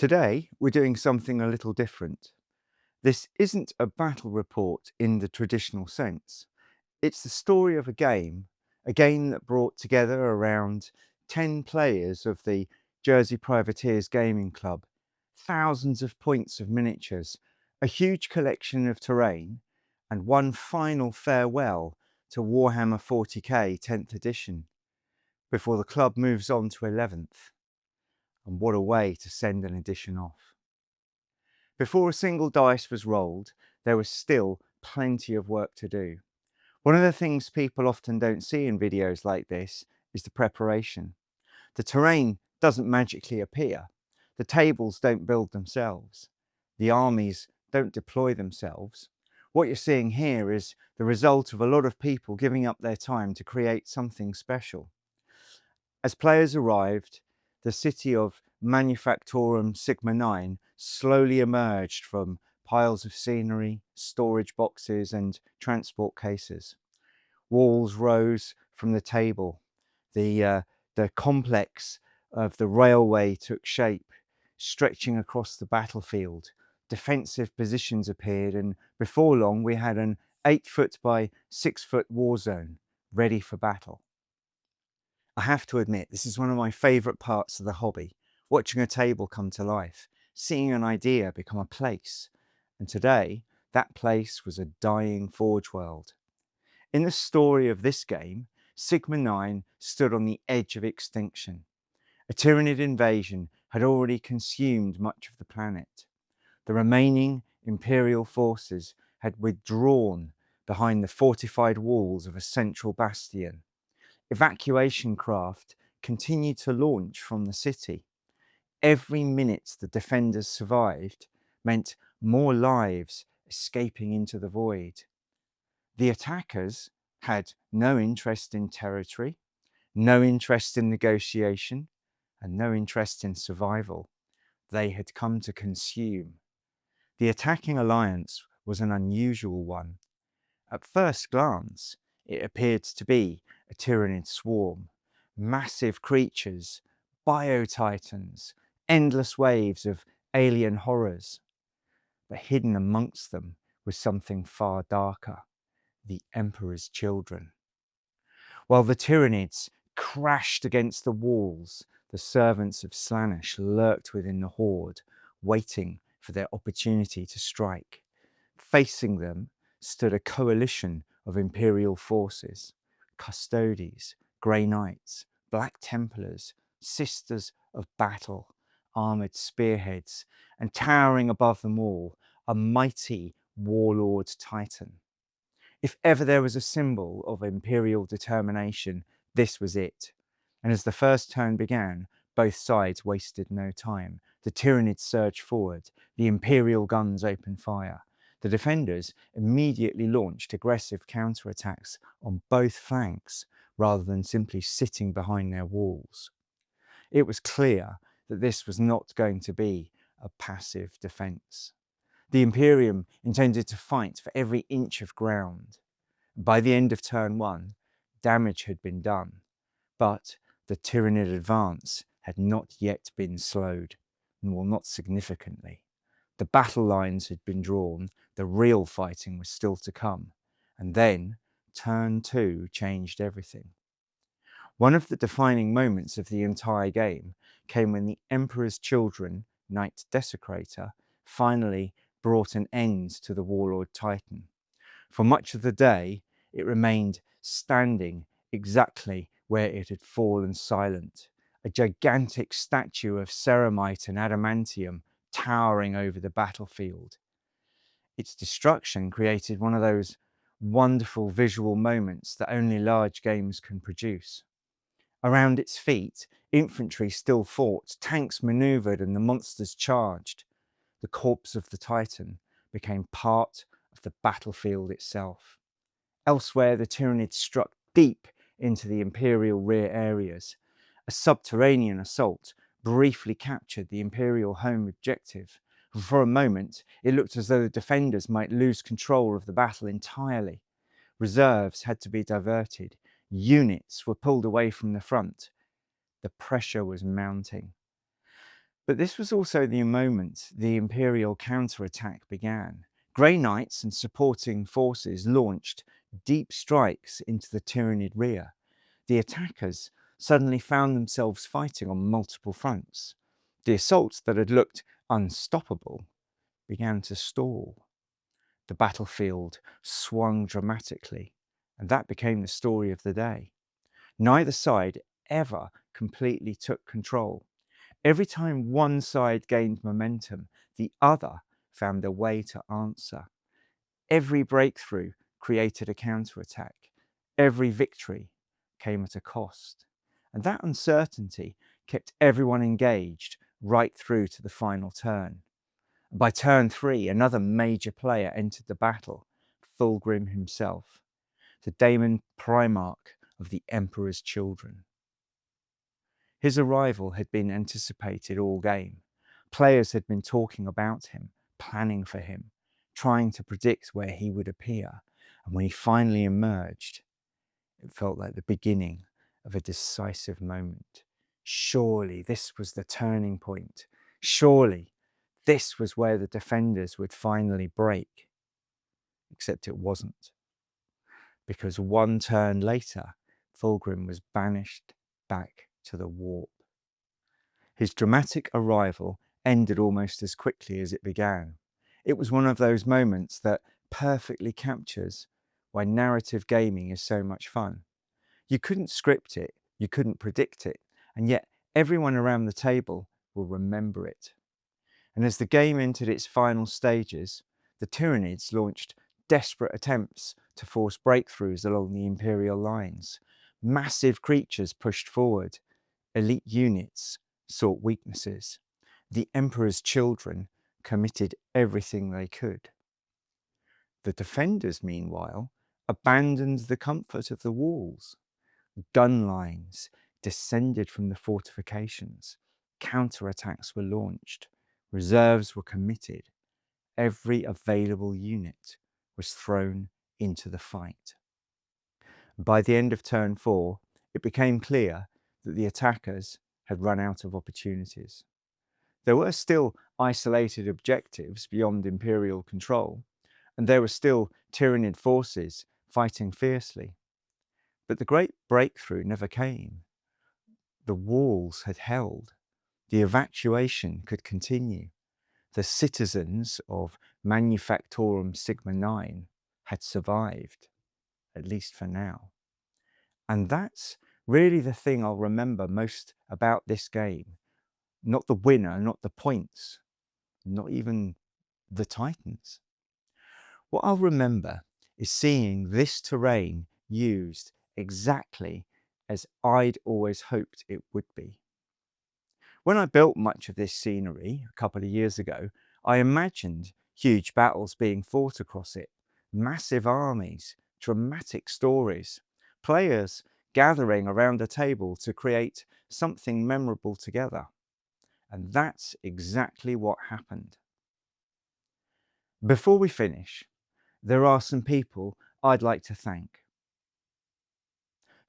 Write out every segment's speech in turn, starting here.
Today, we're doing something a little different. This isn't a battle report in the traditional sense. It's the story of a game that brought together around 10 players of the Jersey Privateers Gaming Club, thousands of points of miniatures, a huge collection of terrain, and one final farewell to Warhammer 40K 10th edition, before the club moves on to 11th. And what a way to send an edition off. Before a single dice was rolled, there was still plenty of work to do. One of the things people often don't see in videos like this is the preparation. The terrain doesn't magically appear. The tables don't build themselves. The armies don't deploy themselves. What you're seeing here is the result of a lot of people giving up their time to create something special. As players arrived, the city of Manufactorum Sigma 9 slowly emerged from piles of scenery, storage boxes, and transport cases. Walls rose from the table. The complex of the railway took shape, stretching across the battlefield. Defensive positions appeared, and before long we had an 8-foot by 6-foot war zone ready for battle. I have to admit, this is one of my favourite parts of the hobby, watching a table come to life, seeing an idea become a place. And today, that place was a dying Forge world. In the story of this game, Sigma 9 stood on the edge of extinction. A Tyranid invasion had already consumed much of the planet. The remaining Imperial forces had withdrawn behind the fortified walls of a central bastion. Evacuation craft continued to launch from the city. Every minute the defenders survived meant more lives escaping into the void. The attackers had no interest in territory, no interest in negotiation, and no interest in survival. They had come to consume. The attacking alliance was an unusual one. At first glance, it appeared to be a Tyranid swarm, massive creatures, Bio-Titans, endless waves of alien horrors. But hidden amongst them was something far darker, the Emperor's children. While the Tyranids crashed against the walls, the servants of Slaanesh lurked within the horde, waiting for their opportunity to strike. Facing them stood a coalition of Imperial forces: Custodes, Grey Knights, Black Templars, Sisters of Battle, armoured spearheads, and towering above them all, a mighty Warlord Titan. If ever there was a symbol of Imperial determination, this was it. And as the first turn began, both sides wasted no time. The Tyranids surged forward, the Imperial guns opened fire. The defenders immediately launched aggressive counterattacks on both flanks, rather than simply sitting behind their walls. It was clear that this was not going to be a passive defence. The Imperium intended to fight for every inch of ground. By the end of turn 1, damage had been done, but the Tyranid advance had not yet been slowed, nor not significantly. The battle lines had been drawn, the real fighting was still to come, and then turn 2 changed everything. One of the defining moments of the entire game came when the Emperor's children, Knight Desecrator, finally brought an end to the Warlord Titan. For much of the day, it remained standing exactly where it had fallen silent, a gigantic statue of ceramite and adamantium towering over the battlefield. Its destruction created one of those wonderful visual moments that only large games can produce. Around its feet, infantry still fought, tanks manoeuvred, and the monsters charged. The corpse of the Titan became part of the battlefield itself. Elsewhere, the Tyranids struck deep into the Imperial rear areas. A subterranean assault briefly captured the Imperial home objective. For a moment, it looked as though the defenders might lose control of the battle entirely. Reserves had to be diverted. Units were pulled away from the front. The pressure was mounting. But this was also the moment the Imperial counterattack began. Grey Knights and supporting forces launched deep strikes into the Tyranid rear. The attackers suddenly found themselves fighting on multiple fronts. The assaults that had looked unstoppable began to stall. The battlefield swung dramatically, and that became the story of the day. Neither side ever completely took control. Every time one side gained momentum, the other found a way to answer. Every breakthrough created a counterattack. Every victory came at a cost. And that uncertainty kept everyone engaged right through to the final turn. By turn 3, another major player entered the battle, Fulgrim himself, the Daemon Primarch of the Emperor's Children. His arrival had been anticipated all game. Players had been talking about him, planning for him, trying to predict where he would appear. And when he finally emerged, it felt like the beginning of a decisive moment. Surely this was the turning point. Surely this was where the defenders would finally break. Except it wasn't. Because one turn later, Fulgrim was banished back to the warp. His dramatic arrival ended almost as quickly as it began. It was one of those moments that perfectly captures why narrative gaming is so much fun. You couldn't script it, you couldn't predict it, and yet everyone around the table will remember it. And as the game entered its final stages, the Tyranids launched desperate attempts to force breakthroughs along the Imperial lines. Massive creatures pushed forward. Elite units sought weaknesses. The Emperor's Children committed everything they could. The defenders, meanwhile, abandoned the comfort of the walls. Gun lines descended from the fortifications. Counterattacks were launched. Reserves were committed. Every available unit was thrown into the fight. By the end of turn 4, it became clear that the attackers had run out of opportunities. There were still isolated objectives beyond Imperial control, and there were still Tyranid forces fighting fiercely. But the great breakthrough never came. The walls had held. The evacuation could continue. The citizens of Manufactorum Sigma 9 had survived, at least for now. And that's really the thing I'll remember most about this game. Not the winner, not the points, not even the Titans. What I'll remember is seeing this terrain used exactly as I'd always hoped it would be. When I built much of this scenery a couple of years ago, I imagined huge battles being fought across it, massive armies, dramatic stories, players gathering around a table to create something memorable together. And that's exactly what happened. Before we finish, there are some people I'd like to thank.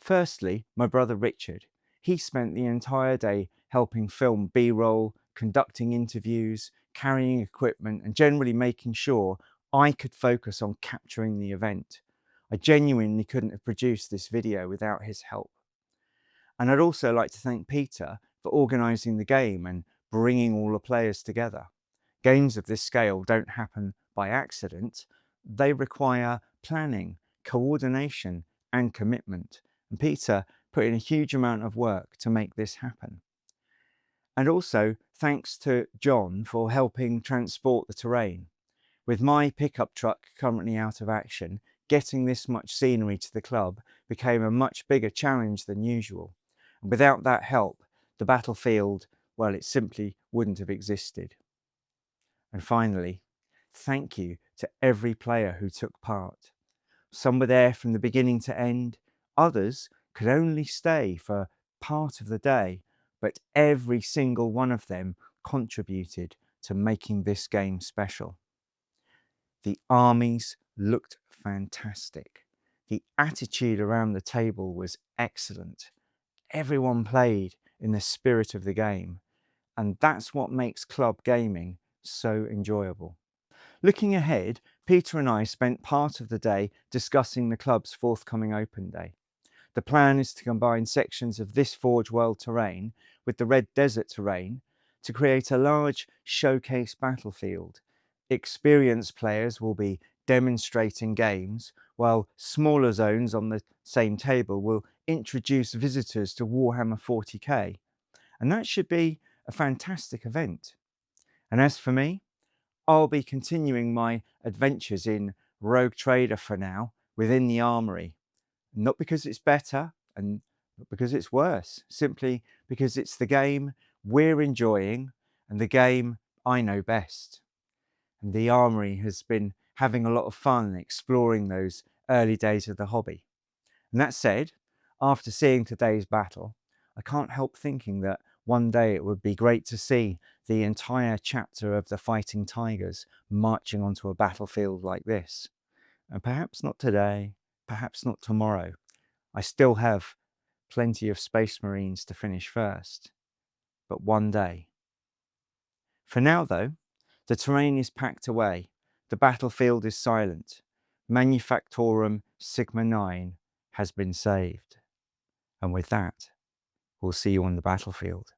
Firstly, my brother Richard. He spent the entire day helping film B-roll, conducting interviews, carrying equipment, and generally making sure I could focus on capturing the event. I genuinely couldn't have produced this video without his help. And I'd also like to thank Peter for organising the game and bringing all the players together. Games of this scale don't happen by accident. They require planning, coordination, and commitment. And Peter put in a huge amount of work to make this happen. And also thanks to John for helping transport the terrain. With my pickup truck currently out of action, getting this much scenery to the club became a much bigger challenge than usual. And without that help, the battlefield, well, it simply wouldn't have existed. And finally, thank you to every player who took part. Some were there from the beginning to end. Others could only stay for part of the day, but every single one of them contributed to making this game special. The armies looked fantastic. The attitude around the table was excellent. Everyone played in the spirit of the game, and that's what makes club gaming so enjoyable. Looking ahead, Peter and I spent part of the day discussing the club's forthcoming open day. The plan is to combine sections of this Forge World terrain with the Red Desert terrain to create a large showcase battlefield. Experienced players will be demonstrating games, while smaller zones on the same table will introduce visitors to Warhammer 40K. And that should be a fantastic event. And as for me, I'll be continuing my adventures in Rogue Trader for now within the Armoury. Not because it's better and not because it's worse, simply because it's the game we're enjoying and the game I know best. And the Armoury has been having a lot of fun exploring those early days of the hobby. And that said, after seeing today's battle, I can't help thinking that one day it would be great to see the entire chapter of the Fighting Tigers marching onto a battlefield like this. And perhaps not today, perhaps not tomorrow. I still have plenty of Space Marines to finish first, but one day. For now though, the terrain is packed away, the battlefield is silent, Manufactorum Sigma 9 has been saved. And with that, we'll see you on the battlefield.